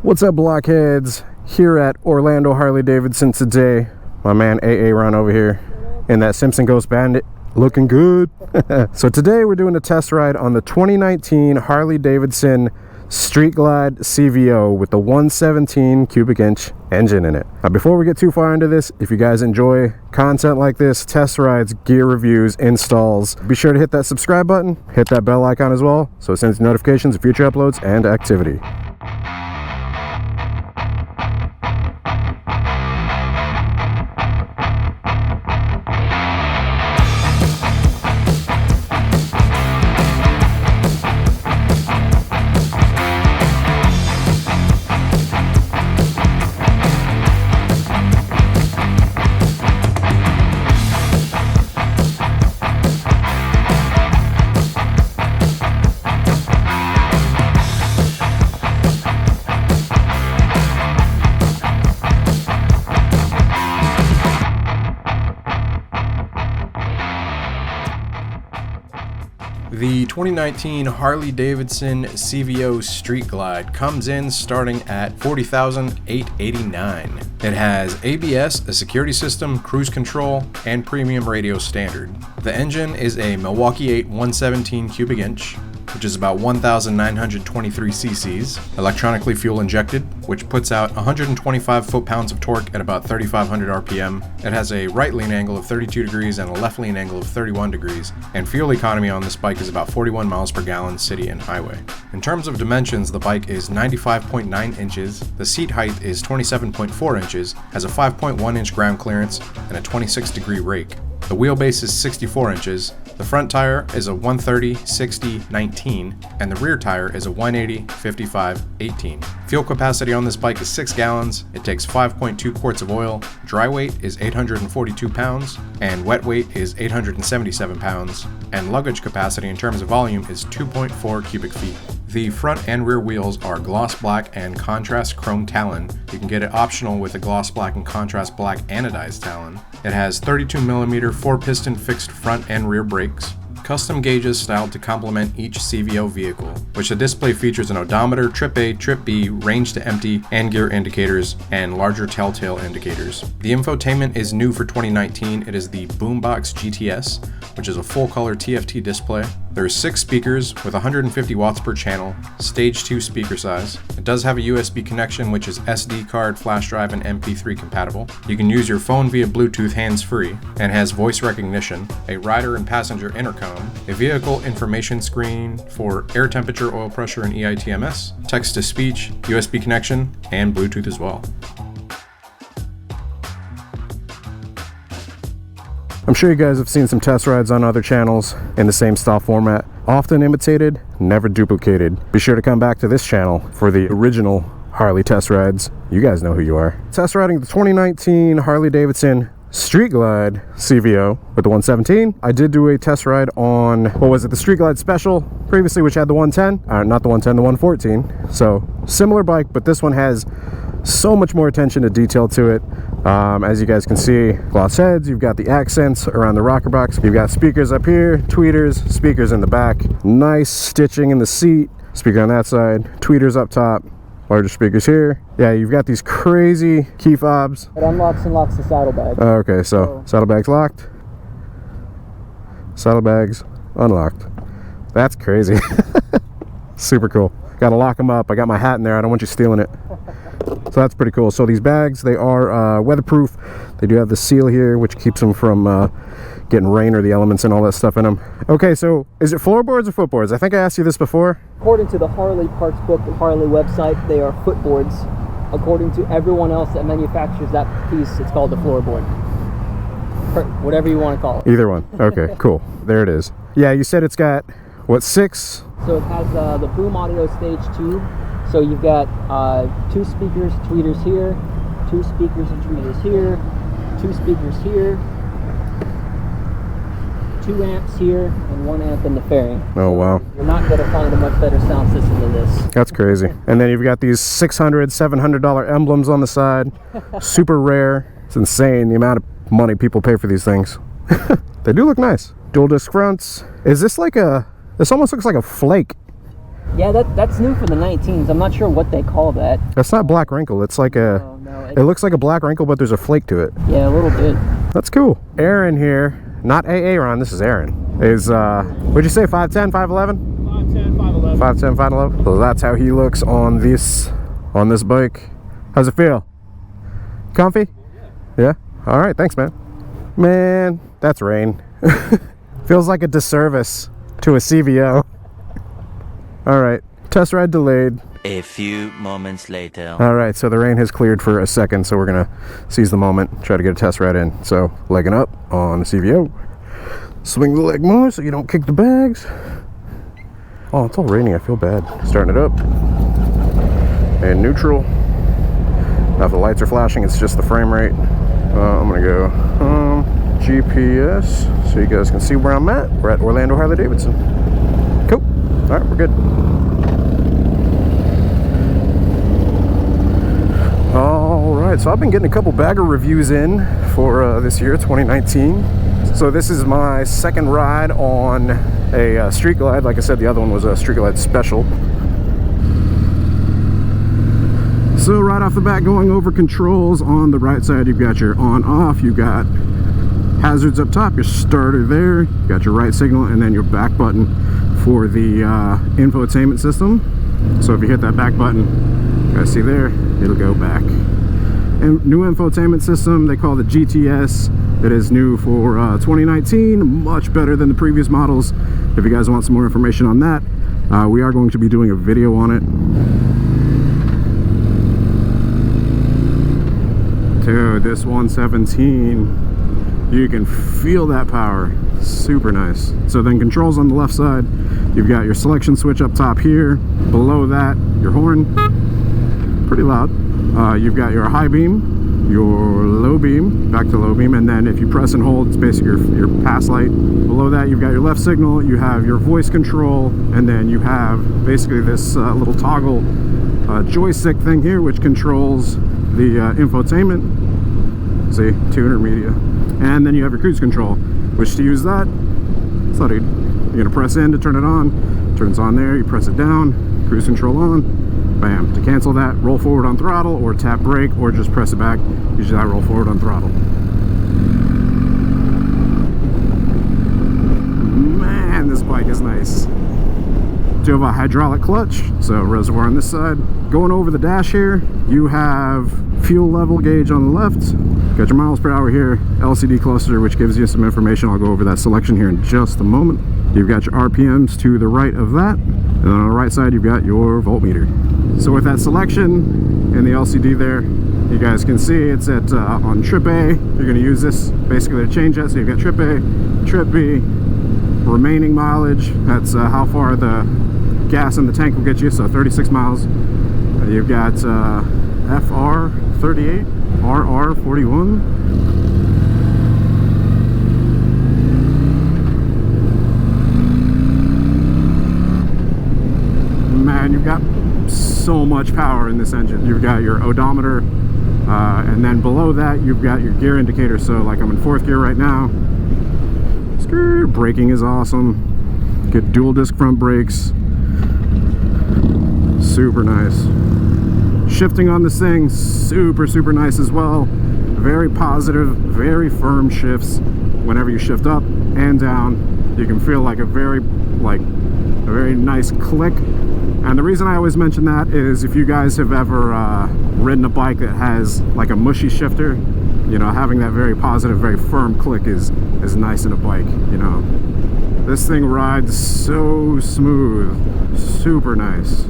What's up, Blockheads? Here at Orlando Harley-Davidson today. My man AA Ron over here in that Simpson Ghost Bandit, looking good. So today we're doing a test ride on the 2019 Harley-Davidson Street Glide CVO with the 117 cubic inch engine in it. Now, before we get too far into this, if you guys enjoy content like this, test rides, gear reviews, installs, be sure to hit that subscribe button, hit that bell icon as well, so it sends notifications of future uploads and activity. The 2019 Harley-Davidson CVO Street Glide comes in starting at $40,889. It has ABS, a security system, cruise control, and premium radio standard. The engine is a Milwaukee 8 117 cubic inch, which is about 1,923 cc's, electronically fuel injected, which puts out 125 foot-pounds of torque at about 3,500 RPM. It has a right lean angle of 32 degrees and a left lean angle of 31 degrees, and fuel economy on this bike is about 41 miles per gallon city and highway. In terms of dimensions, the bike is 95.9 inches, the seat height is 27.4 inches, has a 5.1 inch ground clearance, and a 26 degree rake. The wheelbase is 64 inches, the front tire is a 130/60/19, and the rear tire is a 180/55/18. Fuel capacity on this bike is 6 gallons, it takes 5.2 quarts of oil, dry weight is 842 pounds, and wet weight is 877 pounds, and luggage capacity in terms of volume is 2.4 cubic feet. The front and rear wheels are gloss black and contrast chrome talon. You can get it optional with a gloss black and contrast black anodized talon. It has 32mm 4-piston fixed front and rear brakes, custom gauges styled to complement each CVO vehicle, which the display features an odometer, trip A, trip B, range to empty, and gear indicators, and larger telltale indicators. The infotainment is new for 2019. It is the Boombox GTS, which is a full-color TFT display. There are 6 speakers with 150 watts per channel, stage 2 speaker size. It does have a USB connection, which is SD card, flash drive, and MP3 compatible. You can use your phone via Bluetooth hands-free, and has voice recognition, a rider and passenger intercom, a vehicle information screen for air temperature, oil pressure, and EITMS, text-to-speech, USB connection, and Bluetooth as well. I'm sure you guys have seen some test rides on other channels in the same style format. Often imitated, never duplicated. Be sure to come back to this channel for the original Harley test rides. You guys know who you are. Test riding the 2019 Harley-Davidson Street Glide CVO with the 117. I did do a test ride on, what was it, the Street Glide Special previously, which had the 110. Not the 110, the 114. So similar bike, but this one has so much more attention to detail to it. As you guys can see, gloss heads, you've got the accents around the rocker box, you've got speakers up here, tweeters, speakers in the back, nice stitching in the seat, speaker on that side, tweeters up top, larger speakers here. Yeah, you've got these crazy key fobs. It unlocks and locks the saddlebags. Okay, so saddlebags locked, saddlebags unlocked. That's crazy. Super cool. Gotta lock them up. I got my hat in there, I don't want you stealing it. So that's pretty cool. So these bags, they are weatherproof. They do have the seal here, which keeps them from getting rain or the elements and all that stuff in them. Okay, so is it floorboards or footboards? I think I asked you this before. According to the Harley parts book, the Harley website, they are footboards. According to everyone else that manufactures that piece, it's called a floorboard. Whatever you want to call it. Either one. Okay, cool. There it is. Yeah, you said it's got, what, 6? So it has the boom audio stage 2. So you've got 2 speakers, tweeters here, 2 speakers and tweeters here, 2 speakers here, 2 amps here, and 1 amp in the fairing. Oh, wow. You're not going to find a much better sound system than this. That's crazy. And then you've got these $600, $700 emblems on the side. Super rare. It's insane the amount of money people pay for these things. They do look nice. Dual disc fronts. Is this like a, this almost looks like a flake. Yeah, that's new for the 19s. I'm not sure what they call that. That's not black wrinkle. It's like a... Oh, no, it looks like a black wrinkle, but there's a flake to it. Yeah, a little bit. That's cool. Aaron here, not Aaron, this is Aaron, is, what'd you say, 5'10", 5'11"? 5'10", 5'11". 5'10", 5'11". So that's how he looks on this bike. How's it feel? Comfy? Yeah? All right, thanks, man. Man, that's rain. Feels like a disservice to a CVO. All right, test ride delayed. A few moments later. All right, so the rain has cleared for a second, so we're gonna seize the moment, try to get a test ride in. So, legging up on the CVO. Swing the leg more so you don't kick the bags. Oh, it's all raining, I feel bad. Starting it up. And neutral. Now if the lights are flashing, it's just the frame rate. I'm gonna go GPS so you guys can see where I'm at. We're at Orlando Harley-Davidson. Cool. All right, we're good. All right, so I've been getting a couple bagger reviews in for this year, 2019. So this is my second ride on a Street Glide. Like I said, the other one was a Street Glide Special. So right off the bat, going over controls, on the right side you've got your on off, you've got hazards up top, your starter there, you got your right signal, and then your back button for the infotainment system. So if you hit that back button, you guys see there, it'll go back. And new infotainment system, they call it GTS. It is new for 2019, much better than the previous models. If you guys want some more information on that, we are going to be doing a video on it. Dude, this 117, you can feel that power. Super nice. So then controls on the left side, you've got your selection switch up top here. Below that, your horn, pretty loud. You've got your high beam, your low beam, back to low beam, and then if you press and hold, it's basically your pass light. Below that, you've got your left signal, you have your voice control, and then you have basically this little toggle joystick thing here, which controls the infotainment. See, tuner media, and then you have your cruise control, which to use that, you're gonna press in to turn it on, turns on there, you press it down, cruise control on, bam. To cancel that, roll forward on throttle, or tap brake, or just press it back. Usually I roll forward on throttle. Man, this bike is nice. Do you have a hydraulic clutch, so reservoir on this side. Going over the dash here, you have fuel level gauge on the left, got your miles per hour here, LCD cluster, which gives you some information. I'll go over that selection here in just a moment. You've got your RPMs to the right of that, and then on the right side you've got your voltmeter. So with that selection and the LCD there, you guys can see it's at on trip A. You're going to use this basically to change that. So you've got trip A, trip B, remaining mileage, that's how far the gas in the tank will get you, so 36 miles. You've got FR 38, RR 41. Man, you've got so much power in this engine. You've got your odometer, and then below that you've got your gear indicator. So like I'm in 4th gear right now. Braking is awesome. Get dual disc front brakes. Super nice. Shifting on this thing, super nice as well. Very positive, very firm shifts. Whenever you shift up and down, you can feel like a very nice click. And the reason I always mention that is if you guys have ever ridden a bike that has like a mushy shifter, you know, having that very positive, very firm click is nice in a bike, you know. This thing rides so smooth, super nice.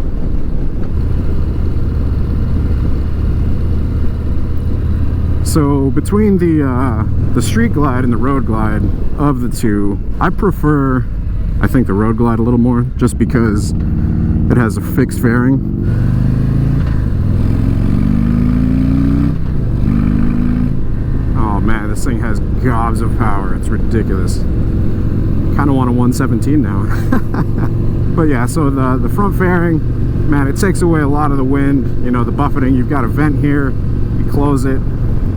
So between the Street Glide and the Road Glide, of the two, I think the Road Glide a little more, just because it has a fixed fairing. Oh man, this thing has gobs of power. It's ridiculous. Kind of want a 117 now. But yeah, so the front fairing, man, it takes away a lot of the wind, you know, the buffeting. You've got a vent here, you close it,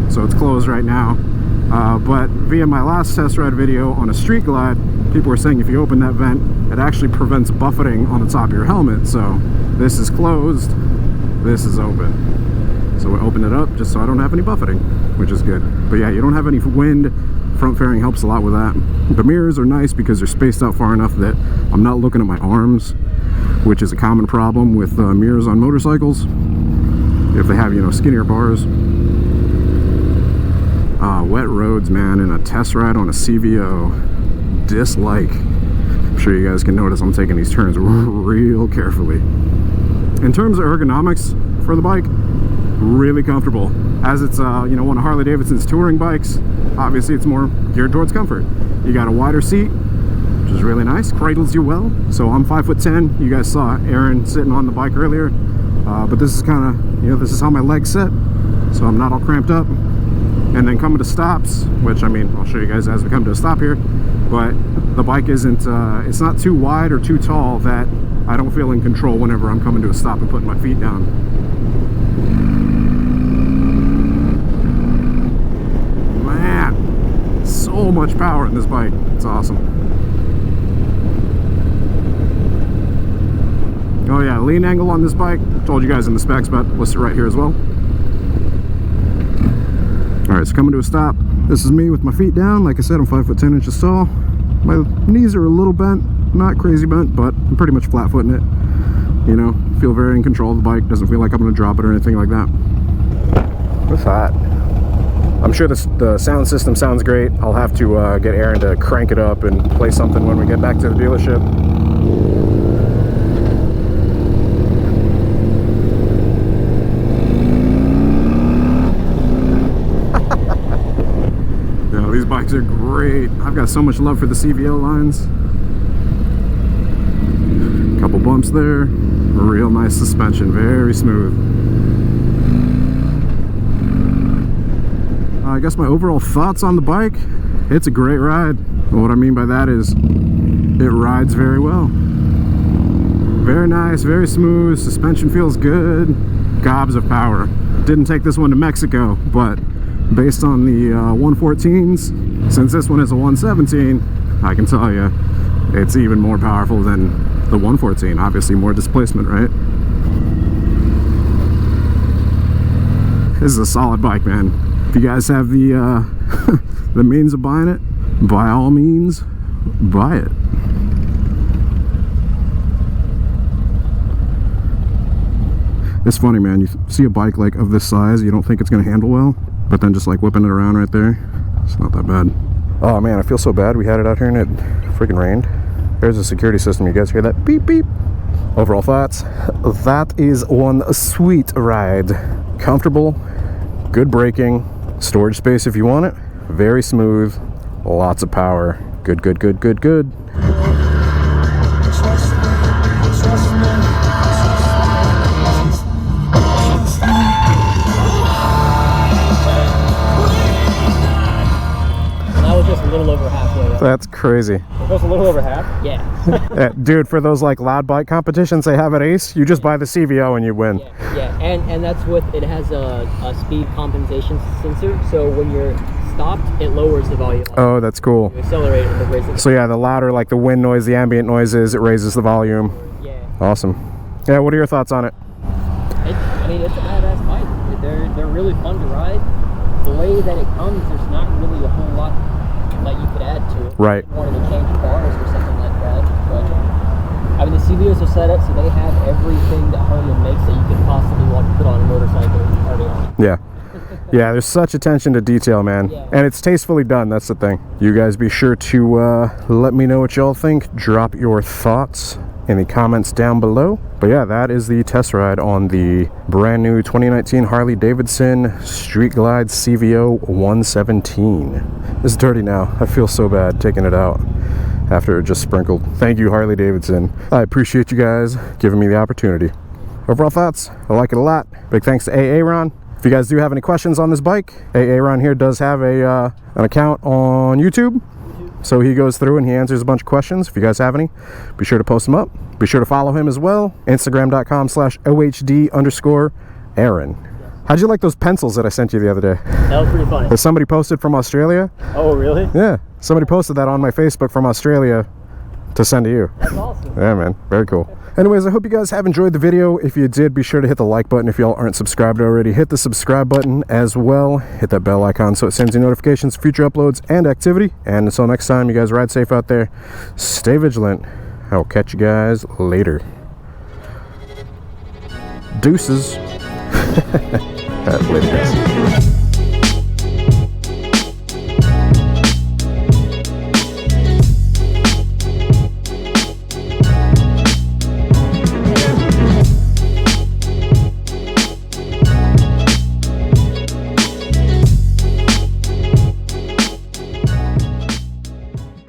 so it's closed right now. But via my last test ride video on a street glide, people were saying if you open that vent, it actually prevents buffeting on the top of your helmet. So this is closed, this is open. So we open it up just so I don't have any buffeting, which is good. But yeah, you don't have any wind. Front fairing helps a lot with that. The mirrors are nice because they're spaced out far enough that I'm not looking at my arms, which is a common problem with mirrors on motorcycles if they have, you know, skinnier bars. Wet roads, man, in a test ride on a CVO. Dislike. I'm sure you guys can notice I'm taking these turns real carefully. In terms of ergonomics for the bike, really comfortable. As it's you know, one of Harley-Davidson's touring bikes, obviously it's more geared towards comfort. You got a wider seat, which is really nice, cradles you well. So I'm 5'10". You guys saw Aaron sitting on the bike earlier, but this is kind of, you know, this is how my legs sit, so I'm not all cramped up. And then coming to stops, which, I mean, I'll show you guys as we come to a stop here, but the bike isn't it's not too wide or too tall that I don't feel in control whenever I'm coming to a stop and putting my feet down. Man, so much power in this bike. It's awesome. Oh yeah, lean angle on this bike. Told you guys in the specs, but listed right here as well. Alright, so coming to a stop. This is me with my feet down. Like I said, I'm 5'10" tall. My knees are a little bent, not crazy bent, but I'm pretty much flat footing it. You know, feel very in control of the bike. Doesn't feel like I'm gonna drop it or anything like that. What's that? I'm sure the sound system sounds great. I'll have to get Aaron to crank it up and play something when we get back to the dealership. These bikes are great. I've got so much love for the CVO lines. Couple bumps there. Real nice suspension, very smooth. I guess my overall thoughts on the bike, it's a great ride. And what I mean by that is it rides very well. Very nice, very smooth, suspension feels good, gobs of power. Didn't take this one to Mexico, but based on the 114s, since this one is a 117, I can tell you it's even more powerful than the 114. Obviously more displacement, right? This is a solid bike, man. If you guys have the the means of buying it, by all means, buy it. It's funny, man. You see a bike like of this size, you don't think it's going to handle well, but then just like whipping it around right there, it's not that bad. Oh man, I feel so bad. We had it out here and it freaking rained. There's a security system. You guys hear that? Beep, beep. Overall thoughts? That is one sweet ride. Comfortable, good braking, storage space if you want it, very smooth, lots of power. Good, good, good, good, good. That's crazy. It goes a little over half? Yeah. Yeah. Dude, for those like loud bike competitions they have at Ace, you just buy the CVO and you win. Yeah. And that's with, it has a speed compensation sensor, so when you're stopped, it lowers the volume. Oh, that's cool. You accelerate it and raise it. So yeah, the louder, like the wind noise, the ambient noises, it raises the volume. Yeah. Awesome. Yeah, what are your thoughts on it? I mean, it's a badass bike. They're really fun to ride. The way that it comes, there's not really a whole lot that you could add to it. Right. If you wanted to change bars or something like that. But I mean, the CVOs are set up so they have everything that Harley makes that you could possibly want to put on a motorcycle already on. Yeah. Yeah, there's such attention to detail, man. Yeah. And it's tastefully done, that's the thing. You guys be sure to let me know what y'all think. Drop your thoughts in the comments down below. But yeah, that is the test ride on the brand new 2019 Harley-Davidson Street Glide CVO 117. It's dirty now. I feel so bad taking it out after it just sprinkled. Thank you, Harley-Davidson. I appreciate you guys giving me the opportunity. Overall thoughts, I like it a lot. Big thanks to AA Ron. If you guys do have any questions on this bike, AA Ron here does have an account on YouTube. So he goes through and he answers a bunch of questions. If you guys have any, be sure to post them up. Be sure to follow him as well. Instagram.com/OHD_Aaron. How'd you like those pencils that I sent you the other day? That was pretty funny. That somebody posted from Australia? Oh, really? Yeah, somebody posted that on my Facebook from Australia to send to you. That's awesome. Yeah, man, very cool. Anyways, I hope you guys have enjoyed the video. If you did, be sure to hit the like button. If y'all aren't subscribed already, hit the subscribe button as well. Hit that bell icon so it sends you notifications for future uploads and activity. And until next time, you guys ride safe out there. Stay vigilant. I'll catch you guys later. Deuces. All right, later, guys.